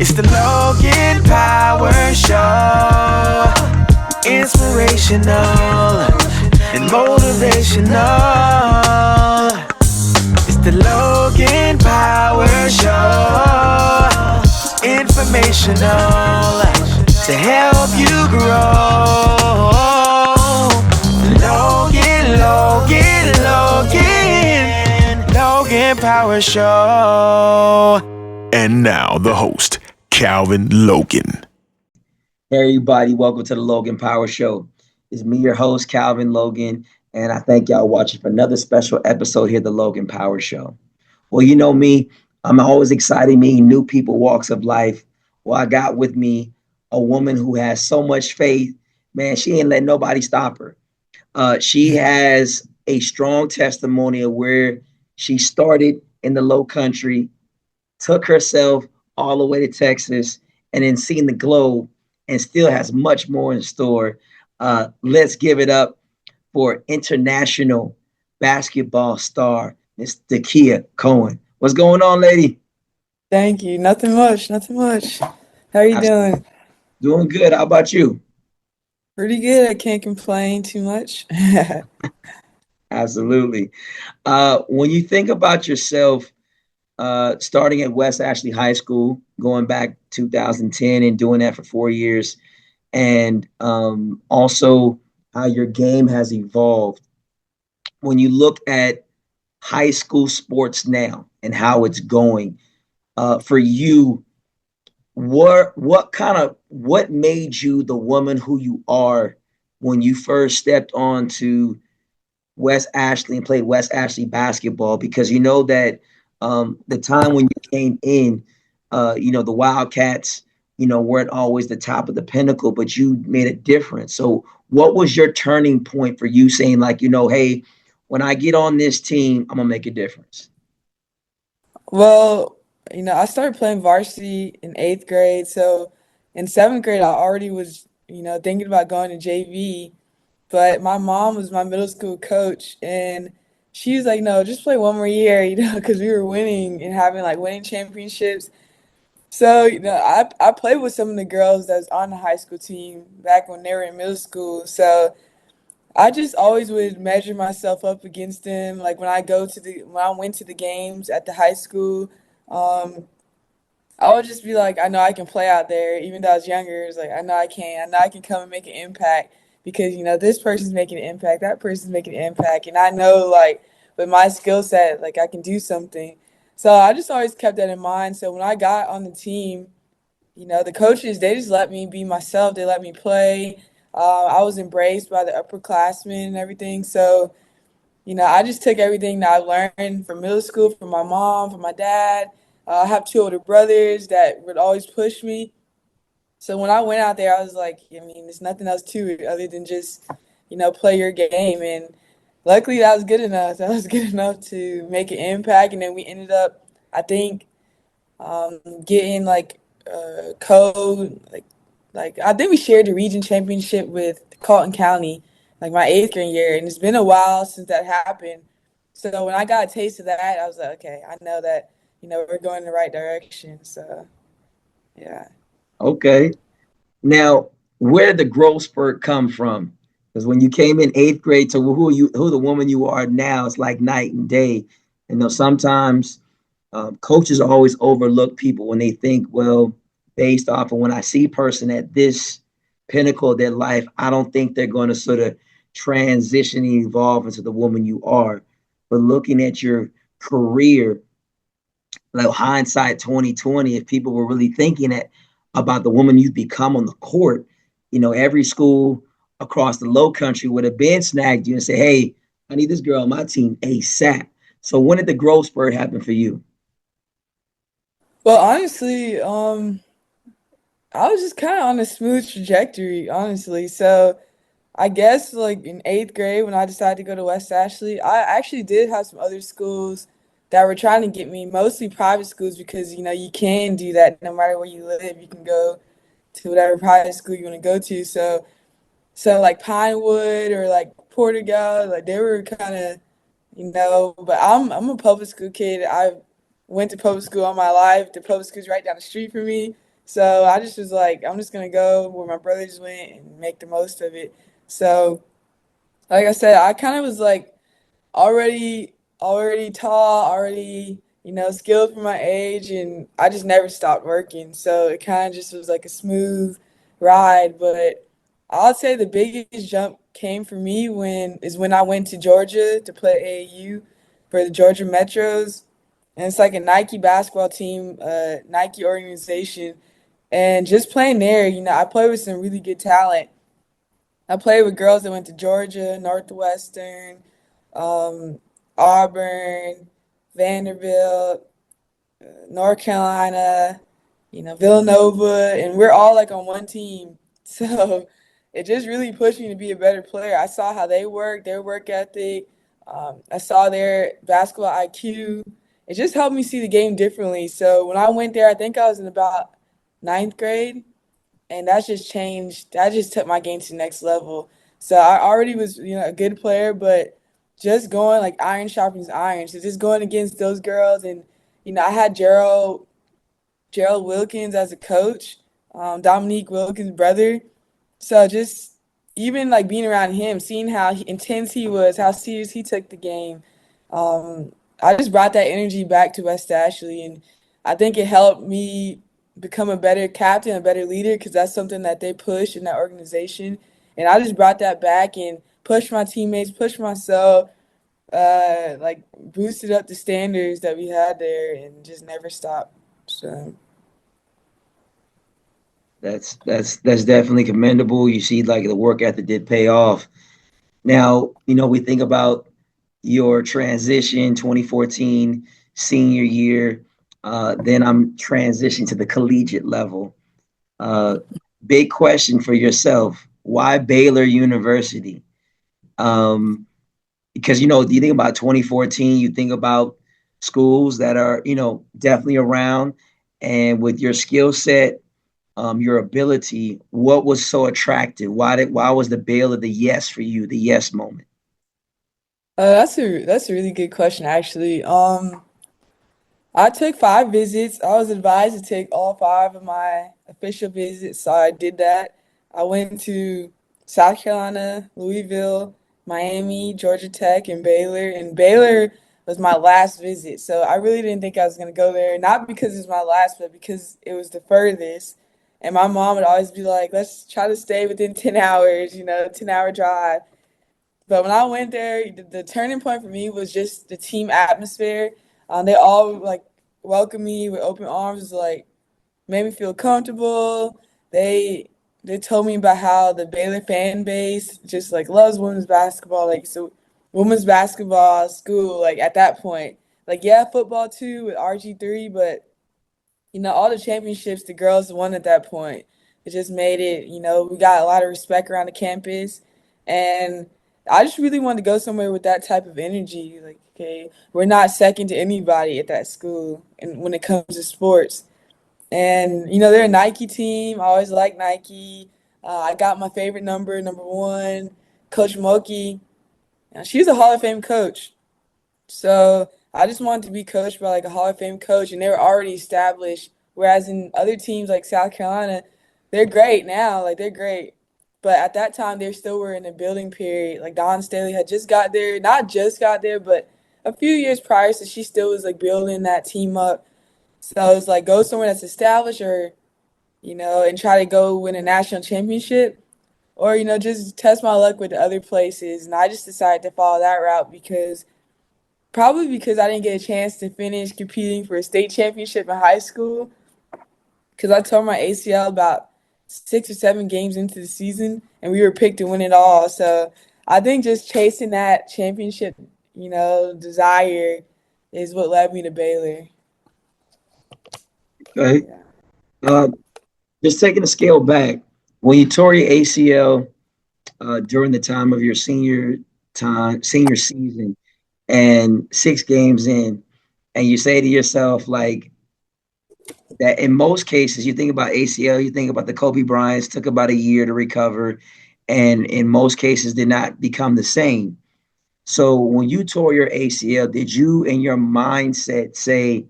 It's the Logan Power Show. Inspirational and motivational. It's the Logan Power Show. Informational to help you grow. Logan Power Show. And now the host, Calvin Logan. Hey everybody, welcome to the Logan Power Show. It's me, your host, Calvin Logan, and I thank y'all watching for another special episode here, the Logan Power Show. Well, you know me, I'm always excited meeting new people, walks of life. Well, I got with me a woman who has so much faith. Man, she ain't let nobody stop her. She has a strong testimony of where she started in the low country, took herself all the way to Texas, and then seen the globe and still has much more in store. Let's give it up for international basketball star, Miss Dekeiya Cohen. What's going on, lady? Thank you. Nothing much. Nothing much. How are you I'm doing? doing good. How about you? Pretty good. I can't complain too much. Absolutely. When you think about yourself, starting at West Ashley High School, going back 2010 and doing that for 4 years, and also how your game has evolved. When you look at high school sports now and how it's going, for you, what made you the woman who you are when you first stepped onto West Ashley and played West Ashley basketball? Because you know that the time when you came in, the Wildcats, weren't always the top of the pinnacle, but you made a difference. So what was your turning point for you saying like, hey, when I get on this team, I'm gonna make a difference? Well, I started playing varsity in eighth grade. So in seventh grade, I already was, thinking about going to JV. But my mom was my middle school coach, and she was like, "No, just play one more year," because we were winning and having like winning championships. So, I played with some of the girls that was on the high school team back when they were in middle school. So I just always would measure myself up against them. Like when I went to the games at the high school, um, I would just be like, I know I can play out there, even though I was younger. It's like I know I can. I know I can come and make an impact because this person's making an impact, that person's making an impact, and I know like with my skill set, like I can do something. So I just always kept that in mind. So when I got on the team, the coaches, they just let me be myself. They let me play. I was embraced by the upperclassmen and everything. So, I just took everything that I learned from middle school, from my mom, from my dad. I have two older brothers that would always push me. So when I went out there, I was like, I mean, there's nothing else to it other than just, play your game. And luckily that was good enough. That was good enough to make an impact. And then we ended up, I think, getting like code like I think we shared the region championship with Colton County like my eighth grade year, and it's been a while since that happened. So when I got a taste of that, I was like, okay, I know that we're going in the right direction. So yeah. Okay. Now, where did the growth spurt come from? Because when you came in eighth grade to who the woman you are now, it's like night and day. Sometimes coaches always overlook people when they think, well, based off of when I see a person at this pinnacle of their life, I don't think they're going to sort of transition and evolve into the woman you are. But looking at your career, like hindsight 2020, if people were really thinking that about the woman you've become on the court, every school across the low country would have been snagged you and say, hey, I need this girl on my team ASAP. So when did the growth spurt happen for you? Well, honestly, I was just kind of on a smooth trajectory, honestly. So I guess like in eighth grade when I decided to go to West Ashley, I actually did have some other schools that were trying to get me, mostly private schools because you can do that no matter where you live. You can go to whatever private school you want to go to. So like Pinewood or like Portugal, like they were kind of but I'm a public school kid. I went to public school all my life. The public school's right down the street from me. So I just was like, I'm just gonna go where my brothers went and make the most of it. So, like I said, I kind of was like already tall, already, skilled for my age, and I just never stopped working. So it kind of just was like a smooth ride. But I'll say the biggest jump came for me when I went to Georgia to play AAU for the Georgia Metros. And it's like a Nike basketball team, Nike organization. And just playing there, I played with some really good talent. I played with girls that went to Georgia, Northwestern, um, Auburn, Vanderbilt, North Carolina, Villanova, and we're all like on one team. So it just really pushed me to be a better player. I saw how they work, their work ethic. I saw their basketball IQ. It just helped me see the game differently. So when I went there, I think I was in about ninth grade, and that's just changed. That just took my game to the next level. So I already was, a good player, but just going like iron sharpens iron. So just going against those girls, and I had Gerald Wilkins as a coach, Dominique Wilkins' brother. So just even like being around him, seeing how intense he was, how serious he took the game, um, I just brought that energy back to West Ashley, and I think it helped me become a better captain, a better leader, because that's something that they push in that organization. And I just brought that back and pushed my teammates, pushed myself, like boosted up the standards that we had there, and just never stopped. So. That's definitely commendable. You see, like the work ethic did pay off. Now, we think about your transition, 2014 senior year. Then I'm transitioning to the collegiate level. Uh, Big question for yourself: why Baylor University? Because you think about 2014, you think about schools that are definitely around, and with your skill set, your ability, what was so attractive? Why was the Baylor the yes for you, the yes moment? That's a really good question, actually. I took 5 visits. I was advised to take all 5 of my official visits, so I did that. I went to South Carolina, Louisville, Miami, Georgia Tech, and Baylor. And Baylor was my last visit, so I really didn't think I was gonna go there. Not because it was my last, but because it was the furthest. And my mom would always be like, "Let's try to stay within 10 hours, 10-hour drive." But when I went there, the turning point for me was just the team atmosphere. They all like welcomed me with open arms, like made me feel comfortable. They they told me about how the Baylor fan base just like loves women's basketball. Like so, women's basketball school. Like at that point, like yeah, football too with RG3, but all the championships the girls won at that point. It just made it, we got a lot of respect around the campus. And I just really wanted to go somewhere with that type of energy. Like, okay, we're not second to anybody at that school and when it comes to sports. And, they're a Nike team. I always like Nike. I got my favorite number 1, Coach Mulkey. She's a Hall of Fame coach. So I just wanted to be coached by like a Hall of Fame coach, and they were already established. Whereas in other teams like South Carolina, they're great now, like they're great. But at that time, they still were in a building period. Like Dawn Staley had just got there, not just got there, but a few years prior, so she still was like building that team up. So it's like go somewhere that's established, or and try to go win a national championship, or just test my luck with the other places. And I just decided to follow that route because probably because I didn't get a chance to finish competing for a state championship in high school because I tore my ACL about 6 or 7 games into the season, and we were picked to win it all. So I think just chasing that championship, desire is what led me to Baylor. Okay. Yeah. Uh, just taking a scale back, when you tore your ACL during the time of your senior season, and 6 games in, and you say to yourself, like, that in most cases, you think about ACL, you think about the Kobe Bryants, took about a year to recover, and in most cases did not become the same. So when you tore your ACL, did you in your mindset say,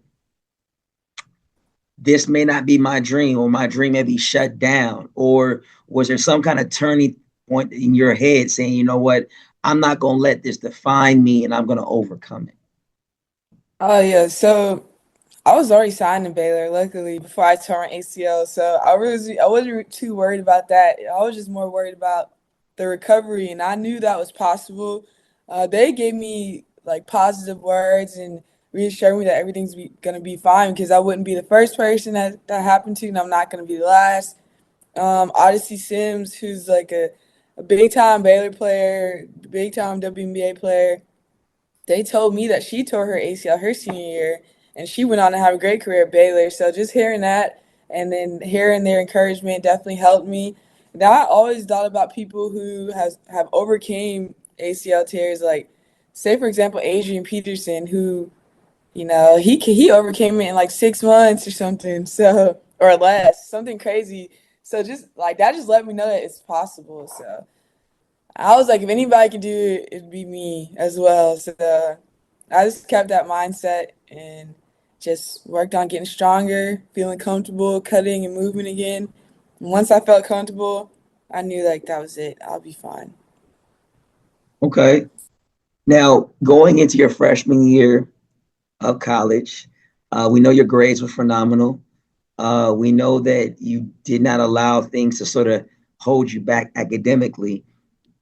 this may not be my dream, or my dream may be shut down? Or was there some kind of turning point in your head saying, you know what, I'm not going to let this define me and I'm going to overcome it? Oh yeah, so I was already signed to Baylor, luckily, before I tore my ACL. So I wasn't too worried about that. I was just more worried about the recovery, and I knew that was possible. They gave me like positive words and reassured me that gonna be fine because I wouldn't be the first person that happened to, and I'm not gonna be the last. Odyssey Sims, who's like a big time Baylor player, big time WNBA player, they told me that she tore her ACL her senior year, and she went on to have a great career at Baylor. So just hearing that and then hearing their encouragement definitely helped me. Now I always thought about people who have overcame ACL tears, like say for example Adrian Peterson, who he overcame it in like 6 months or something, so or less, something crazy. So just like that, just let me know that it's possible. So I was like, if anybody could do it, it'd be me as well. So I just kept that mindset and just worked on getting stronger, feeling comfortable, cutting and moving again. And once I felt comfortable, I knew like that was it. I'll be fine. Okay. Now, going into your freshman year of college, we know your grades were phenomenal. We know that you did not allow things to sort of hold you back academically.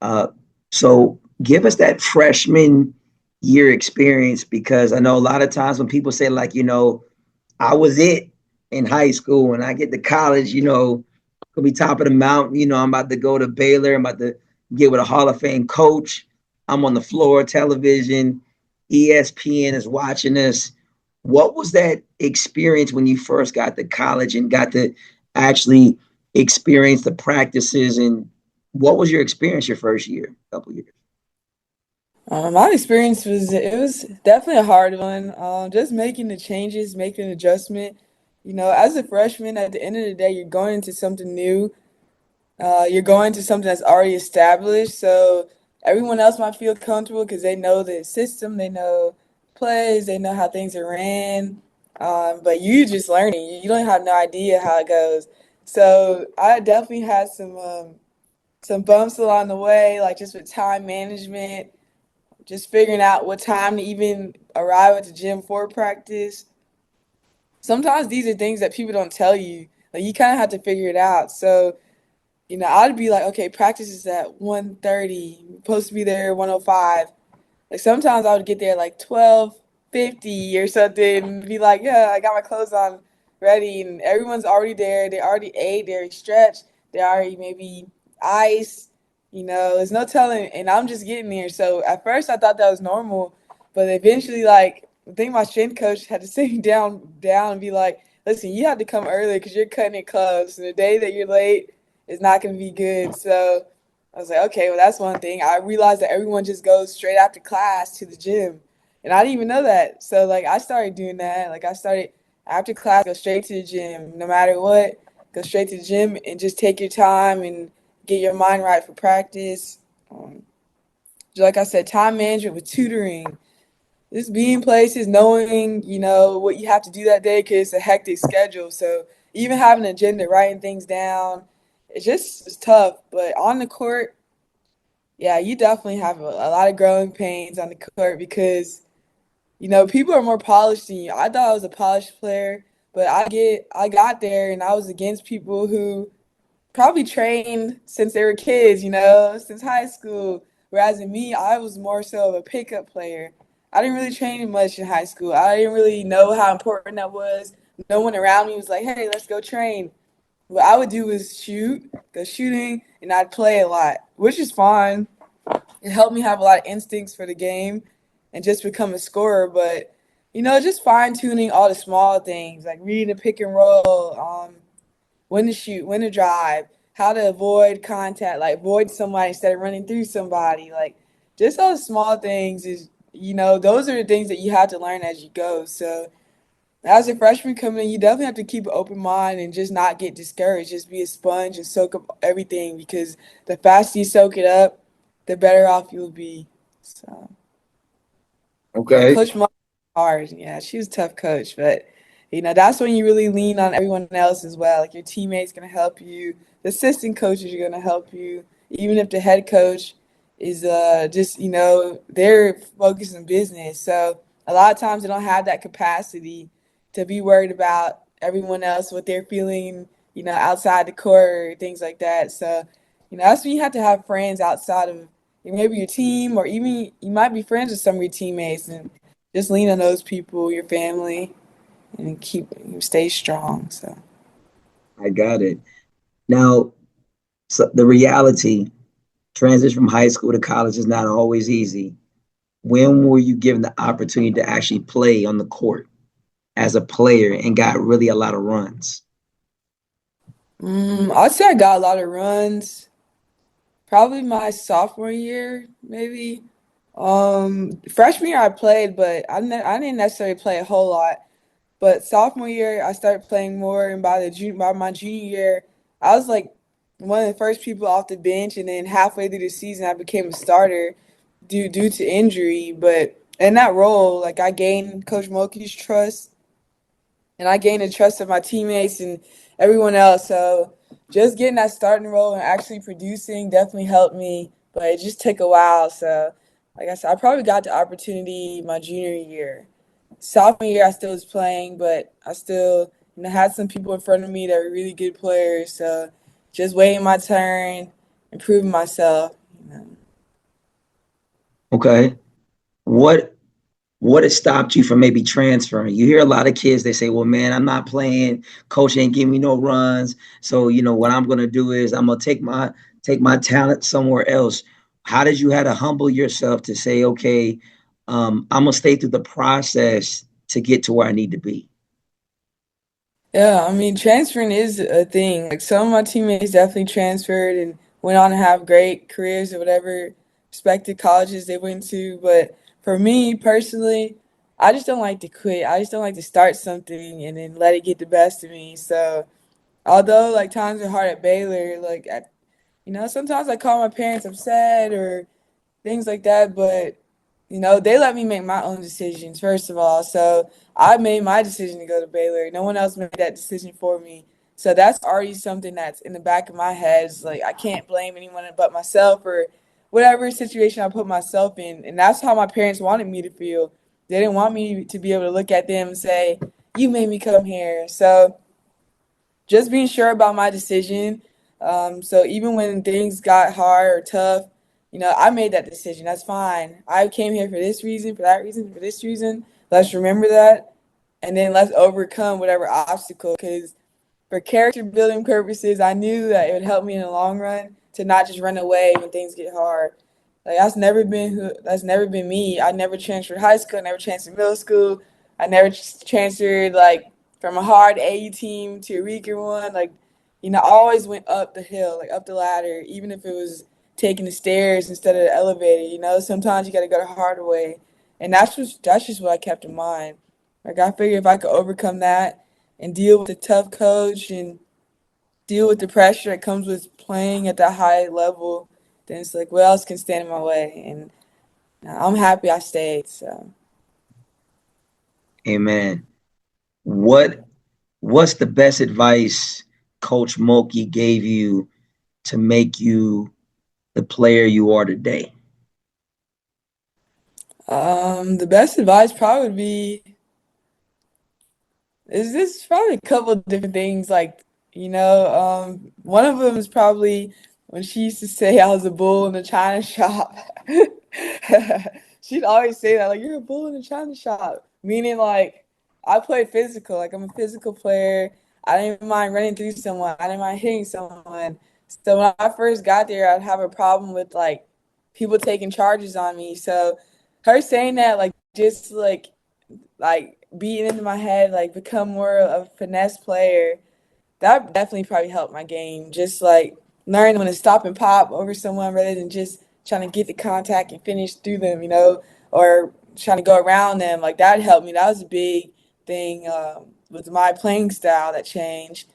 Uh, so give us that freshman year experience, because I know a lot of times when people say, like, I was it in high school, when I get to college, could be top of the mountain. I'm about to go to Baylor. I'm about to get with a Hall of Fame coach. I'm on the floor of television. ESPN is watching us. What was that experience when you first got to college and got to actually experience the practices? And what was your experience your first year, couple years? My experience was definitely a hard one. Just making the changes, making an adjustment. As a freshman, at the end of the day, you're going into something new. You're going to something that's already established, so everyone else might feel comfortable because they know the system, they know plays, they know how things are ran. But you just learning. You don't have no idea how it goes. So I definitely had some bumps along the way, like just with time management, just figuring out what time to even arrive at the gym for practice. Sometimes these are things that people don't tell you. Like you kind of have to figure it out. So I'd be like, okay, practice is at 1:30. Supposed to be there at 1:05. Like sometimes I would get there like 12:50 or something and be like, yeah, I got my clothes on ready and everyone's already there. They already ate, they already stretched, they already maybe ice. There's no telling and I'm just getting there. So at first I thought that was normal, but eventually like I think my strength coach had to sit me down and be like, listen, you have to come early because you're cutting it close. And the day that you're late is not gonna be good. So I was like, okay, well, that's one thing. I realized that everyone just goes straight after class to the gym. And I didn't even know that. So, like, I started doing that. Like, I started after class, go straight to the gym, no matter what, go straight to the gym and just take your time and get your mind right for practice. Um, like I said, time management with tutoring, just being places, knowing, what you have to do that day because it's a hectic schedule. So, even having an agenda, writing things down, it's tough. But on the court, yeah, you definitely have a lot of growing pains on the court because, people are more polished than you. I thought I was a polished player, but I got there and I was against people who probably trained since they were kids, since high school. Whereas in me, I was more so of a pickup player. I didn't really train much in high school. I didn't really know how important that was. No one around me was like, hey, let's go train. What I would do was go shooting, and I'd play a lot, which is fine. It helped me have a lot of instincts for the game and just become a scorer. But, just fine tuning all the small things like reading the pick and roll, when to shoot, when to drive, how to avoid contact, like avoid somebody instead of running through somebody. Like just all the small things those are the things that you have to learn as you go. So as a freshman coming in, you definitely have to keep an open mind and just not get discouraged. Just be a sponge and soak up everything because the faster you soak it up, the better off you'll be. So yeah, Okay. Coach Mulkey was hard. Yeah, she was a tough coach, but that's when you really lean on everyone else as well. Like your teammates gonna help you, the assistant coaches are gonna help you, even if the head coach is just they're focused on business. So a lot of times they don't have that capacity to be worried about everyone else, what they're feeling, outside the court or things like that. So that's when you have to have friends outside of maybe your team, or even you might be friends with some of your teammates, and just lean on those people, your family, and keep you stay strong. So I got it. Now, so the reality transition from high school to college is not always easy. When were you given the opportunity to actually play on the court as a player and got really a lot of runs? I'd say I got a lot of runs. Probably my sophomore year, maybe. Freshman year I played, but I didn't necessarily play a whole lot. But sophomore year I started playing more, and by my junior year, I was like one of the first people off the bench, and then halfway through the season I became a starter due to injury. But in that role, like I gained Coach Mulkey's trust, and I gained the trust of my teammates and everyone else. So just getting that starting role and actually producing definitely helped me, but it just took a while. So, like I said, I probably got the opportunity my junior year. Sophomore year, I still was playing, but I still had some people in front of me that were really good players. So, just waiting my turn, improving myself. Okay. What what has stopped you from maybe transferring? You hear a lot of kids, they say, well, man, I'm not playing. Coach ain't giving me no runs. So, what I'm gonna do is I'm gonna take my talent somewhere else. How did you have to humble yourself to say, okay, I'm gonna stay through the process to get to where I need to be? Yeah, I mean, transferring is a thing. Like some of my teammates definitely transferred and went on to have great careers at whatever respective colleges they went to. But for me personally, I just don't like to quit. I just don't like to start something and then let it get the best of me. So although like times are hard at Baylor, sometimes I call my parents upset or things like that. But they let me make my own decisions, first of all. So I made my decision to go to Baylor. No one else made that decision for me. So that's already something that's in the back of my head. It's like I can't blame anyone but myself or whatever situation I put myself in. And that's how my parents wanted me to feel. They didn't want me to be able to look at them and say, "You made me come here." So just being sure about my decision. So even when things got hard or tough, I made that decision. That's fine. I came here for this reason, for that reason, for this reason. Let's remember that, and then let's overcome whatever obstacle. Because for character building purposes, I knew that it would help me in the long run to not just run away when things get hard. Like that's never been me. I never transferred high school, I never transferred middle school. I never transferred like from a hard AU team to a weaker one. Like, I always went up the hill, like up the ladder, even if it was taking the stairs instead of the elevator. Sometimes you got to go the harder way, and that's just what I kept in mind. Like I figured if I could overcome that and deal with the tough coach and deal with the pressure that comes with playing at that high level, then it's like what else can stand in my way? And I'm happy I stayed. So Amen. What what's the best advice Coach Mulkey gave you to make you the player you are today? the best advice probably would be is this probably a couple of different things. Like, one of them is probably when she used to say I was a bull in the china shop. She'd always say that, like, you're a bull in the china shop. Meaning, like, I play physical. Like, I'm a physical player. I didn't mind running through someone, I didn't mind hitting someone. So when I first got there, I'd have a problem with, like, people taking charges on me. So her saying that, like, just like beating into my head, like become more of a finesse player. That definitely probably helped my game. Just like learning when to stop and pop over someone rather than just trying to get the contact and finish through them, or trying to go around them. Like that helped me. That was a big thing with my playing style that changed.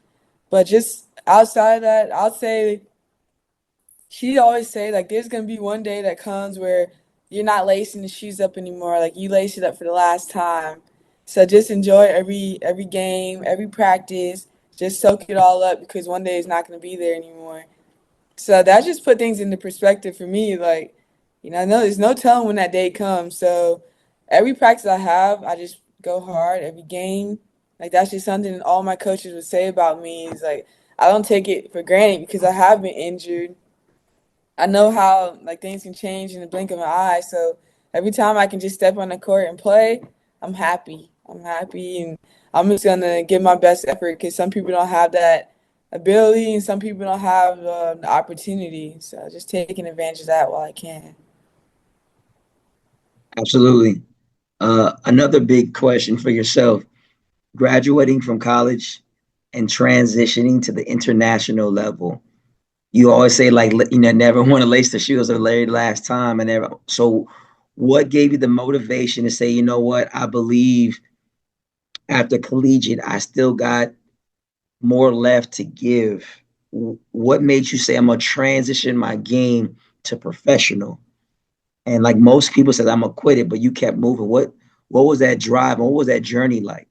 But just outside of that, I'll say she always say like there's gonna be one day that comes where you're not lacing the shoes up anymore. Like you lace it up for the last time, So just enjoy every game, every practice. Just soak it all up because one day it's not going to be there anymore. So that just put things into perspective for me. Like, I know there's no telling when that day comes. So every practice I have, I just go hard. Every game, like that's just something all my coaches would say about me is like I don't take it for granted because I have been injured. I know how like things can change in the blink of an eye. So every time I can just step on the court and play, I'm happy. I'm happy, and I'm just gonna give my best effort because some people don't have that ability, and some people don't have the opportunity. So just taking advantage of that while I can. Absolutely. Another big question for yourself: graduating from college and transitioning to the international level. You always say like never want to lace the shoes of the very last time, and never. So, what gave you the motivation to say, you know what, I believe after collegiate, I still got more left to give? What made you say I'm gonna transition my game to professional? And like most people said, I'm gonna quit it, but you kept moving. What was that drive? What was that journey like?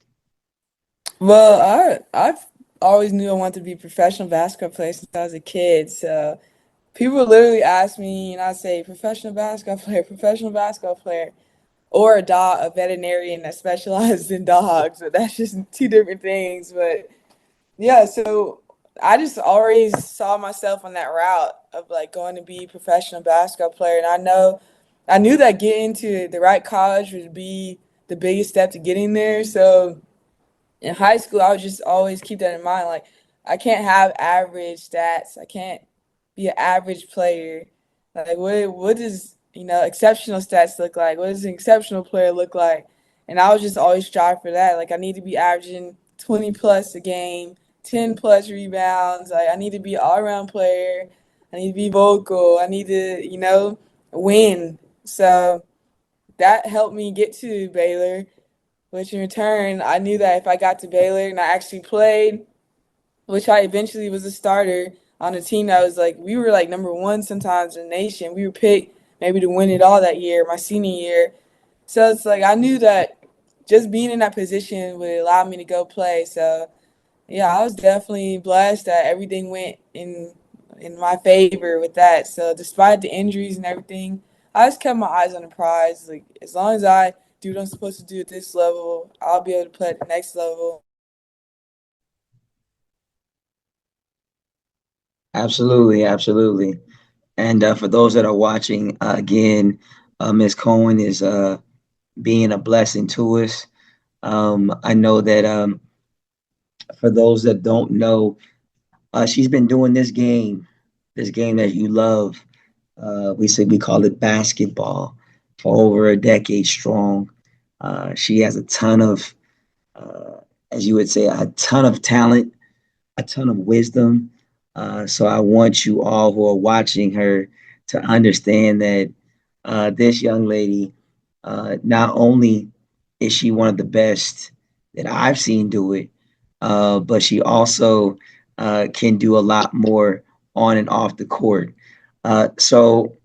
Well, I've always knew I wanted to be a professional basketball player since I was a kid. So people would literally ask me, and I say professional basketball player, professional basketball player. Or a veterinarian that specializes in dogs. So that's just two different things. But yeah, so I just always saw myself on that route of like going to be a professional basketball player. And I knew that getting to the right college would be the biggest step to getting there. So in high school, I would just always keep that in mind. Like, I can't have average stats. I can't be an average player. Like, what does exceptional stats look like? What does an exceptional player look like? And I was just always strive for that. Like, I need to be averaging 20 plus a game, 10 plus rebounds. Like, I need to be an all around player. I need to be vocal. I need to win. So that helped me get to Baylor, which in return, I knew that if I got to Baylor and I actually played, which I eventually was a starter on a team that was like, we were like number one sometimes in the nation. We were picked maybe to win it all that year, my senior year. So it's like I knew that just being in that position would allow me to go play. So yeah, I was definitely blessed that everything went in my favor with that. So despite the injuries and everything, I just kept my eyes on the prize. Like as long as I do what I'm supposed to do at this level, I'll be able to play at the next level. Absolutely, absolutely. And for those that are watching, again, Ms. Cohen is being a blessing to us. I know that for those that don't know, she's been doing this game that you love. We call it basketball for over a decade strong. She has a ton of, uh, as you would say, a ton of talent, a ton of wisdom. So I want you all who are watching her to understand that this young lady, not only is she one of the best that I've seen do it, but she also can do a lot more on and off the court. So,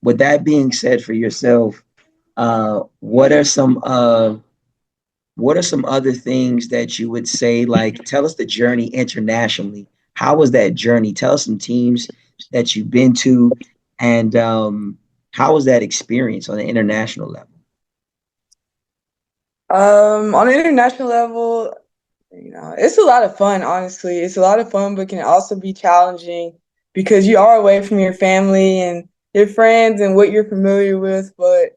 with that being said, for yourself, uh, what are some uh, what are some other things that you would say? Like, tell us the journey internationally. How was that journey? Tell us some teams that you've been to, and how was that experience on the international level? On an international level, it's a lot of fun, honestly. It's a lot of fun, but can also be challenging because you are away from your family and your friends and what you're familiar with. But,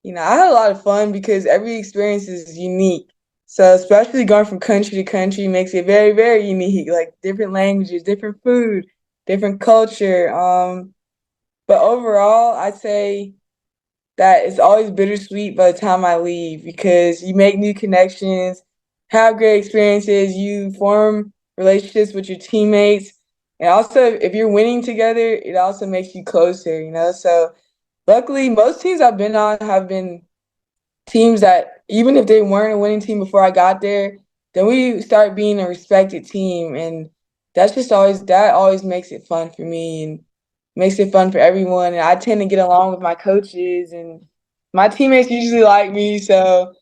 I had a lot of fun because every experience is unique. So, especially going from country to country makes it very, very unique, like different languages, different food, different culture. But overall, I'd say that it's always bittersweet by the time I leave because you make new connections, have great experiences, you form relationships with your teammates. And also, if you're winning together, it also makes you closer. So, luckily, most teams I've been on have been teams that, even if they weren't a winning team before I got there, then we start being a respected team. And that always makes it fun for me. And makes it fun for everyone. And I tend to get along with my coaches and my teammates usually like me. So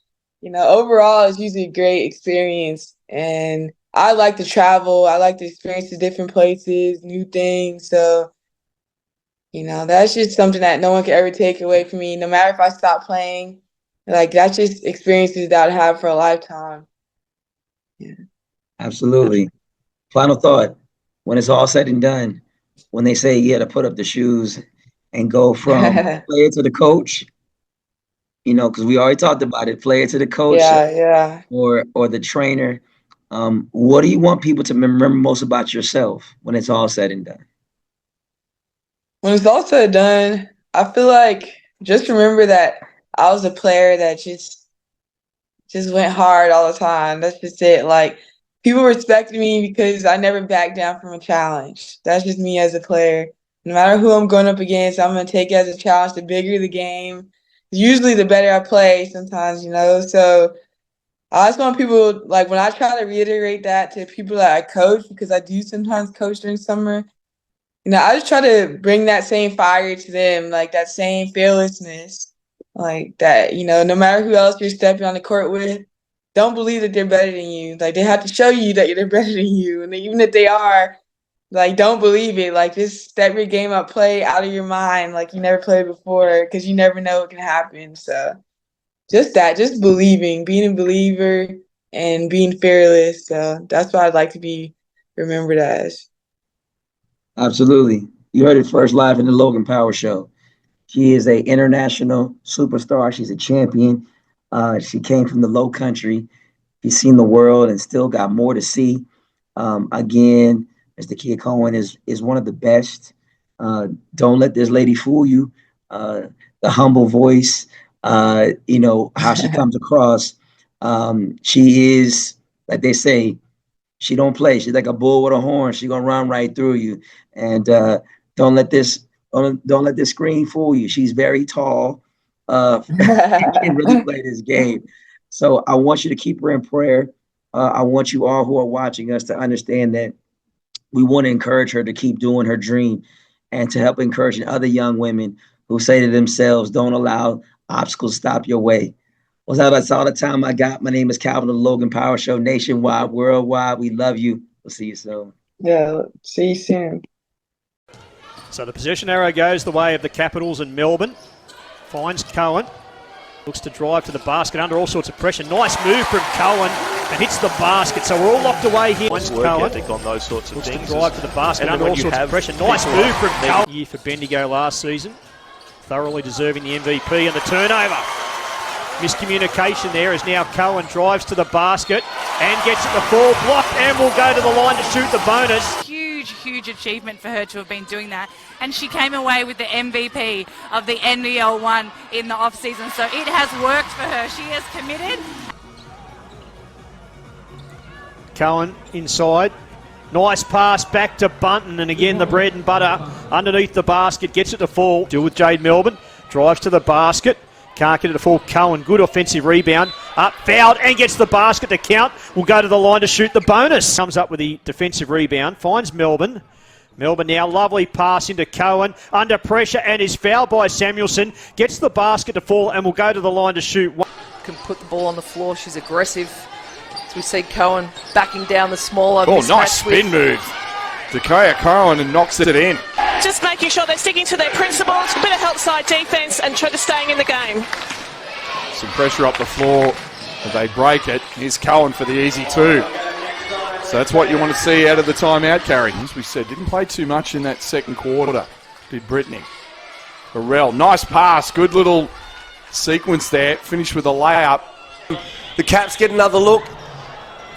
overall, it's usually a great experience. And I like to travel. I like to experience the different places, new things. So, that's just something that no one can ever take away from me. No matter if I stop playing, that's just experiences that I have for a lifetime. Yeah. Absolutely. Final thought. When it's all said and done, when they say you had to put up the shoes and go from player to the coach, because we already talked about it, player to the coach Yeah. or the trainer. What do you want people to remember most about yourself when it's all said and done? When it's all said and done, I feel like just remember that I was a player that just went hard all the time. That's just it. Like, people respected me because I never backed down from a challenge. That's just me as a player. No matter who I'm going up against, I'm going to take it as a challenge. The bigger the game, usually the better I play sometimes, So I just want people, when I try to reiterate that to people that I coach, because I do sometimes coach during summer, I just try to bring that same fire to them, that same fearlessness, that, no matter who else you're stepping on the court with, don't believe that they're better than you. They have to show you that they're better than you. And even if they are, don't believe it. Just step your game up, play out of your mind like you never played before, because you never know what can happen. So just believing, being a believer and being fearless. So that's what I'd like to be remembered as. Absolutely. You heard it first live in the Logan Power Show. She is an international superstar. She's a champion. She came from the low country. She's seen the world and still got more to see. Again, Ms. Dekeiya Cohen is one of the best. Don't let this lady fool you. The humble voice, how she comes across. She is, like they say, she don't play. She's like a bull with a horn. She's gonna run right through you. And don't let this screen fool you. She's very tall. She can really play this game. So I want you to keep her in prayer. I want you all who are watching us to understand that we want to encourage her to keep doing her dream and to help encouraging other young women who say to themselves, don't allow obstacles stop your way. Well, that's all the time I got. My name is Calvin of the Logan Power Show, nationwide, worldwide. We love you. We'll see you soon. Yeah, see you soon. So the possession arrow goes the way of the Capitals in Melbourne. Finds Cohen. Looks to drive to the basket under all sorts of pressure. Nice move from Cohen and hits the basket. So we're all locked away here. Finds Cohen. On those sorts of Looks things. to drive to the basket under all sorts of pressure. Nice move from Cohen. Year for Bendigo last season. Thoroughly deserving the MVP and the turnover. Miscommunication there as now Cohen drives to the basket and gets it the full block and will go to the line to shoot the bonus. Huge achievement for her to have been doing that, and she came away with the MVP of the NBL 1 in the off season, so it has worked for her. She is committed. Cohen inside, nice pass back to Bunton, and again the bread and butter underneath the basket, gets it to fall. Deal with Jade Melbourne, drives to the basket. Can't get it to fall. Cohen, good offensive rebound. Up, fouled, and gets the basket to count. Will go to the line to shoot the bonus. Comes up with the defensive rebound. Finds Melbourne. Melbourne now, lovely pass into Cohen. Under pressure and is fouled by Samuelson. Gets the basket to fall and will go to the line to shoot. Can put the ball on the floor. She's aggressive. As we see Cohen backing down the smaller. Oh, nice spin move. Dekeiya Cohen and knocks it in. Just making sure they're sticking to their principles, a bit of help side defence and try to staying in the game. Some pressure up the floor, but they break it. Here's Cohen for the easy two. So that's what you want to see out of the timeout, Carrie. As we said, didn't play too much in that second quarter, did Brittany. Burrell, nice pass, good little sequence there. Finished with a layup. The Caps get another look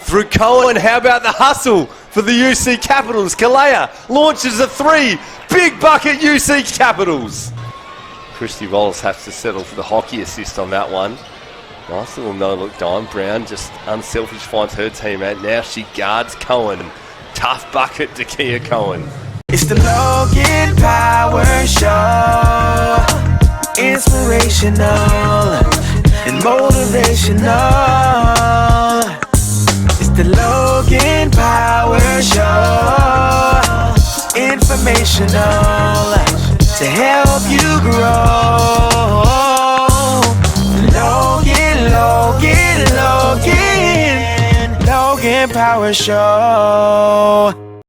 through Cohen. How about the hustle for the UC Capitals? Kalea launches a three. Big bucket, UC Capitals. Christy Wallace has to settle for the hockey assist on that one. Nice little no-look dime. Brown just unselfish, finds her teammate. Now she guards Cohen. Tough bucket, Dekeiya Cohen. It's the Logan Power Show. Inspirational and motivational. It's the Logan Power Show. Informational to help you grow. Logan, Logan, Power Show.